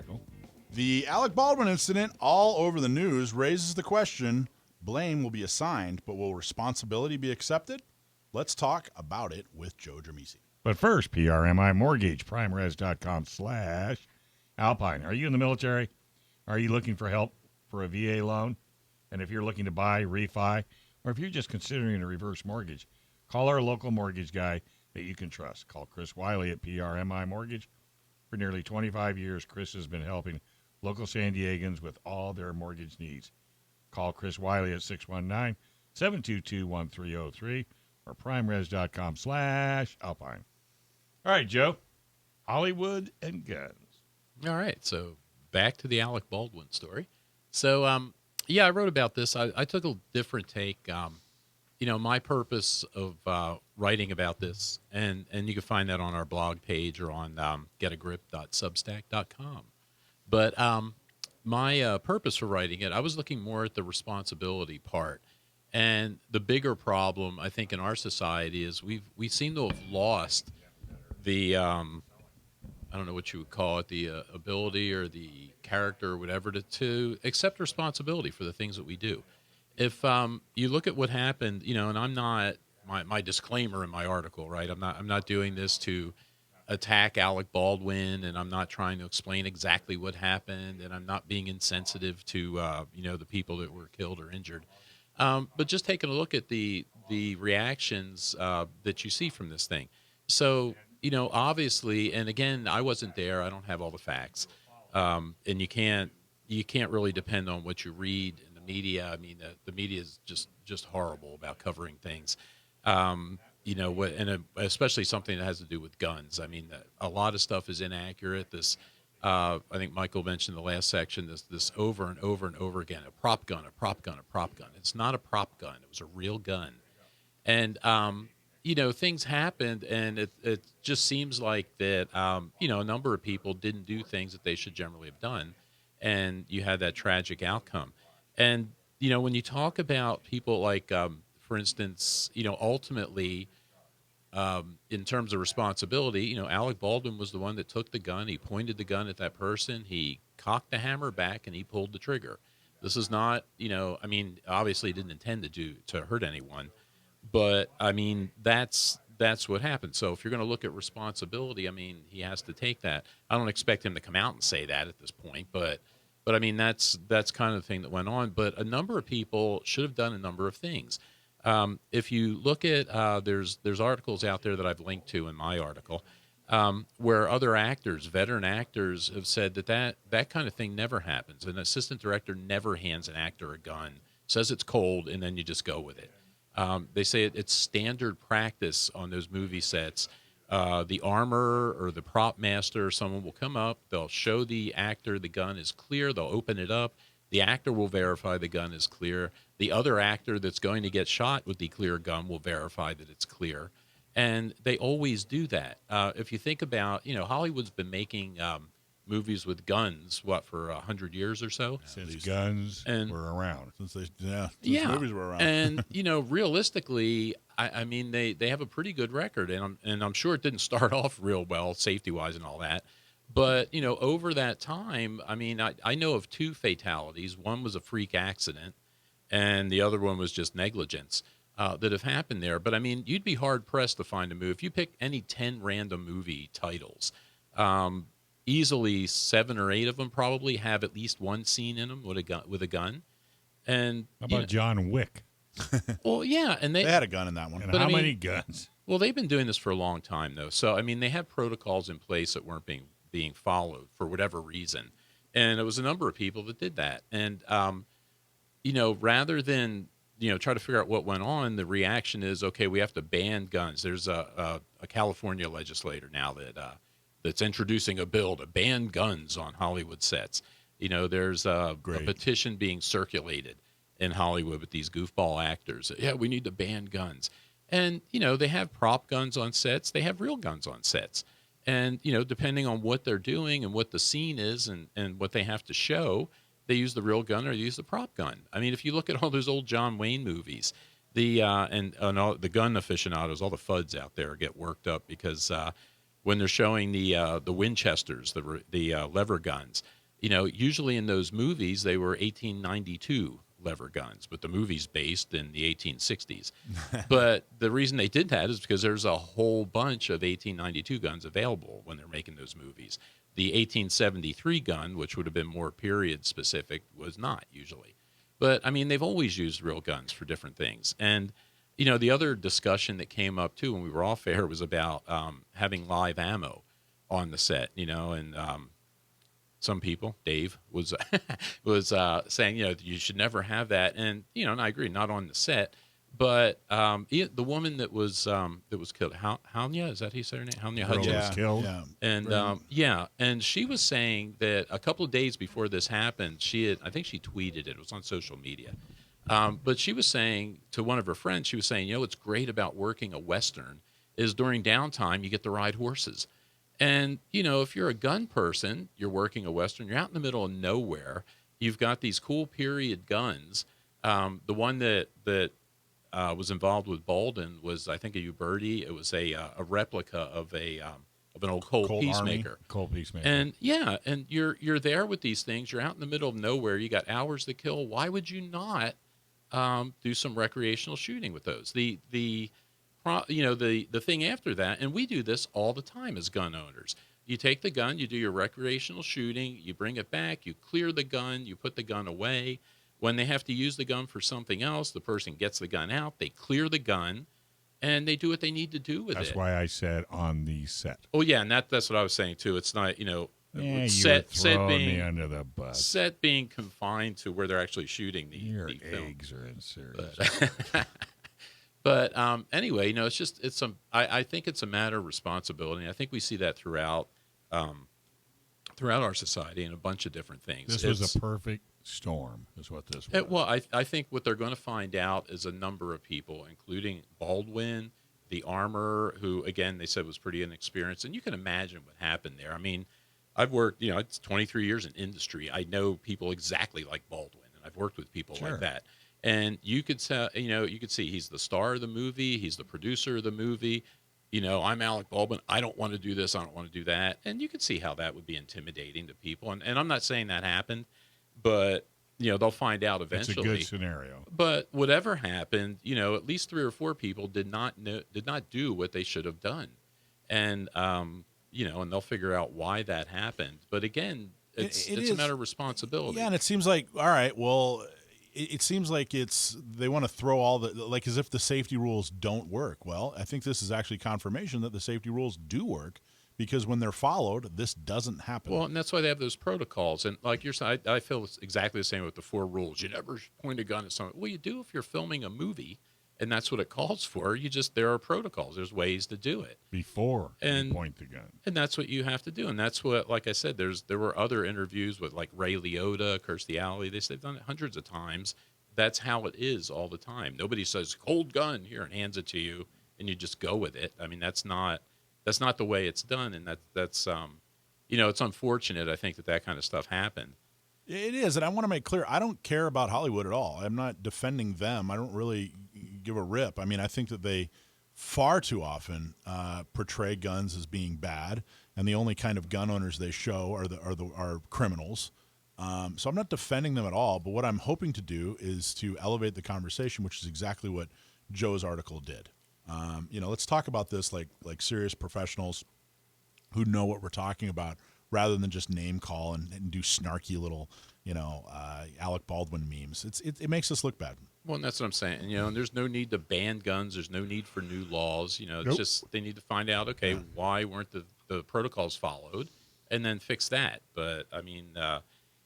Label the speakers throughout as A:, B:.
A: Michael.
B: The Alec Baldwin incident all over the news raises the question, blame will be assigned, but will responsibility be accepted? Let's talk about it with Joe Drammissi.
A: But first, PRMI Mortgage, primeres.com/Alpine. Are you in the military? Are you looking for help for a VA loan? And if you're looking to buy, refi, or if you're just considering a reverse mortgage, call our local mortgage guy that you can trust. Call Chris Wiley at PRMI Mortgage. For nearly 25 years, Chris has been helping local San Diegans with all their mortgage needs. Call Chris Wiley at 619-722-1303 or primeres.com/Alpine. All right, Joe, Hollywood and guns.
C: All right, so back to the Alec Baldwin story. So, I wrote about this. I took a different take. My purpose of writing about this, and you can find that on our blog page or on getagrip.substack.com. But my purpose for writing it, I was looking more at the responsibility part. And the bigger problem, I think, in our society is we seem to have lost the, I don't know what you would call it, the ability or the character or whatever to accept responsibility for the things that we do. If you look at what happened, and I'm not, my disclaimer in my article, right? I'm not doing this to attack Alec Baldwin, and I'm not trying to explain exactly what happened, and I'm not being insensitive to, the people that were killed or injured. But just taking a look at the reactions that you see from this thing. So, obviously, and again, I wasn't there. I don't have all the facts. And you can't really depend on what you read in the media. I mean, the media is just horrible about covering things. Especially something that has to do with guns. I mean, a lot of stuff is inaccurate. This, I think Michael mentioned in the last section, this over and over and over again, a prop gun, a prop gun, a prop gun. It's not a prop gun. It was a real gun. And, things happened, and it just seems like that, a number of people didn't do things that they should generally have done, and you had that tragic outcome. And, when you talk about people like, for instance, ultimately, in terms of responsibility, Alec Baldwin was the one that took the gun. He pointed the gun at that person. He cocked the hammer back, and he pulled the trigger. This is not, obviously he didn't intend to hurt anyone, but that's what happened. So if you're going to look at responsibility, he has to take that. I don't expect him to come out and say that at this point, but that's kind of the thing that went on. But a number of people should have done a number of things. If you look at, there's articles out there that I've linked to in my article, where other actors, veteran actors, have said that kind of thing never happens. An assistant director never hands an actor a gun, says it's cold, and then you just go with it. They say it's standard practice on those movie sets. The armorer or the prop master or someone will come up, they'll show the actor the gun is clear, they'll open it up, the actor will verify the gun is clear, the other actor that's going to get shot with the clear gun will verify that it's clear, and they always do that. If you think about, Hollywood's been making movies with guns, for 100 years or so?
A: Since guns were around.
B: Since movies were around.
C: And, realistically, they have a pretty good record, and I'm sure it didn't start off real well, safety-wise and all that. But, over that time, I know of two fatalities. One was a freak accident, and the other one was just negligence that have happened there. But, you'd be hard-pressed to find a movie. If you pick any 10 random movie titles, easily 7 or 8 of them probably have at least one scene in them with a gun. And
A: how about John Wick?
C: Well, yeah, and they
B: had a gun in that one.
A: And how many guns?
C: Well, they've been doing this for a long time, though. So, they had protocols in place that weren't being followed for whatever reason, and it was a number of people that did that. And rather than try to figure out what went on, the reaction is, okay, we have to ban guns. There's a California legislator now that's introducing a bill to ban guns on Hollywood sets. There's a petition being circulated in Hollywood with these goofball actors. Yeah, we need to ban guns. And, they have prop guns on sets. They have real guns on sets. And, depending on what they're doing and what the scene is and what they have to show, they use the real gun or they use the prop gun. If you look at all those old John Wayne movies, and all the gun aficionados, all the FUDs out there get worked up because, when they're showing the Winchesters, the lever guns. Usually in those movies they were 1892 lever guns, but the movie's based in the 1860s. But the reason they did that is because there's a whole bunch of 1892 guns available when they're making those movies. The 1873 gun, which would have been more period specific, was not usually. But I mean, they've always used real guns for different things. And the other discussion that came up too when we were off air was about having live ammo on the set. And some people, Dave was was saying, you should never have that. And and I agree, not on the set. But the woman that was killed, Hanya, is that how you say her name? Hanya
A: Girl
C: Hutchins.
A: was killed.
B: Yeah.
C: And and she was saying that a couple of days before this happened, I think she tweeted it was on social media. But she was saying to one of her friends, she was saying, what's great about working a Western is during downtime, you get to ride horses. And, if you're a gun person, you're working a Western, you're out in the middle of nowhere, you've got these cool period guns. The one that was involved with Baldwin was, I think, a Uberti. It was a replica of an old Colt Peacemaker.
A: Colt Peacemaker.
C: And and you're there with these things. You're out in the middle of nowhere. You got hours to kill. Why would you not do some recreational shooting with those? The thing after that, and we do this all the time as gun owners. You take the gun, you do your recreational shooting, you bring it back, you clear the gun, you put the gun away. When they have to use the gun for something else, the person gets the gun out, they clear the gun, and they do what they need to do with it.
A: That's why I said on the set.
C: Oh yeah, and that's what I was saying too. It's not
A: Set me under the bus.
C: Set being confined to where they're actually shooting
A: Your
C: the film.
A: eggs are in serious.
C: But anyway, I think it's a matter of responsibility. I think we see that throughout our society in a bunch of different things.
A: This was a perfect storm, is what this was.
C: Well, I think what they're going to find out is a number of people, including Baldwin, the armorer, who, again, they said was pretty inexperienced. And you can imagine what happened there. I mean, I've worked, it's 23 years in industry. I know people exactly like Baldwin, and I've worked with people like that. And you could see he's the star of the movie. He's the producer of the movie. I'm Alec Baldwin. I don't want to do this. I don't want to do that. And you could see how that would be intimidating to people. And I'm not saying that happened, but, they'll find out eventually.
A: It's a good scenario.
C: But whatever happened, at least 3 or 4 people did not do what they should have done. And, and they'll figure out why that happened. But again, it's a matter of responsibility.
B: Yeah, and it seems like, all right, well, it seems like they want to throw all as if the safety rules don't work. Well, I think this is actually confirmation that the safety rules do work, because when they're followed, this doesn't happen.
C: Well, and that's why they have those protocols. And like you're saying, I feel it's exactly the same with the 4 rules. You never point a gun at someone. Well, you do if you're filming a movie, and that's what it calls for. There are protocols. There's ways to do it
A: Before you point the gun.
C: And that's what you have to do. And that's what, like I said, there were other interviews with like Ray Liotta, Kirstie Alley. They've done it hundreds of times. That's how it is all the time. Nobody says, "Cold gun here," and hands it to you, and you just go with it. I mean, that's not the way it's done. And that's it's unfortunate, I think, that kind of stuff happened.
B: It is, and I want to make clear, I don't care about Hollywood at all. I'm not defending them. I don't really give a rip. I mean, I think that they far too often portray guns as being bad, and the only kind of gun owners they show are criminals. So I'm not defending them at all, but what I'm hoping to do is to elevate the conversation, which is exactly what Joe's article did. Let's talk about this like serious professionals who know what we're talking about, rather than just name call and do snarky little, Alec Baldwin memes. It makes us look bad.
C: Well, and that's what I'm saying. And there's no need to ban guns. There's no need for new laws. It's just they need to find out, why weren't the protocols followed, and then fix that. But, I mean,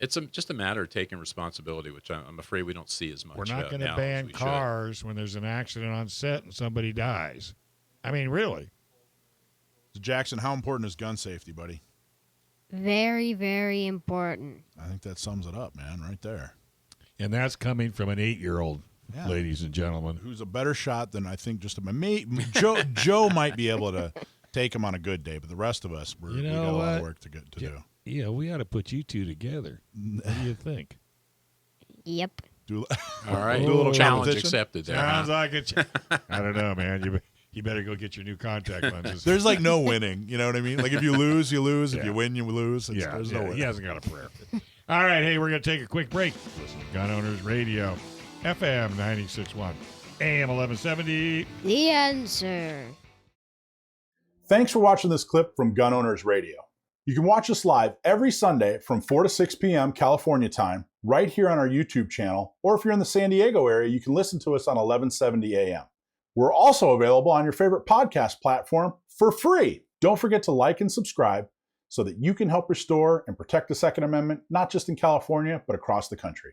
C: it's just a matter of taking responsibility, which I'm afraid we don't see as much.
A: We're not going to ban cars when there's an accident on set and somebody dies. I mean, really.
B: So Jackson, how important is gun safety, buddy?
D: Very, very important.
B: I think that sums it up, man, right there.
A: And that's coming from an 8-year-old, ladies and gentlemen.
B: Who's a better shot than, I think, just Joe might be able to take him on a good day, but the rest of us, we got a lot of work to do.
A: Yeah, we ought to put you two together. What do you think?
D: Yep.
C: All right.
B: Do a little
C: challenge
B: competition?
C: accepted there.
A: Sounds like it. I don't know, man. You better go get your new contact lenses.
B: There's like no winning. You know what I mean? Like if you lose, you lose. If
A: Yeah.
B: you win, you lose. There's no winning.
A: He hasn't got a prayer. All right, hey, we're going to take a quick break. Listen to Gun Owners Radio, FM 96.1, AM 1170.
D: The answer.
B: Thanks for watching this clip from Gun Owners Radio. You can watch us live every Sunday from 4 to 6 p.m. California time, right here on our YouTube channel, or if you're in the San Diego area, you can listen to us on 1170 a.m. We're also available on your favorite podcast platform for free. Don't forget to like and subscribe so that you can help restore and protect the Second Amendment, not just in California, but across the country.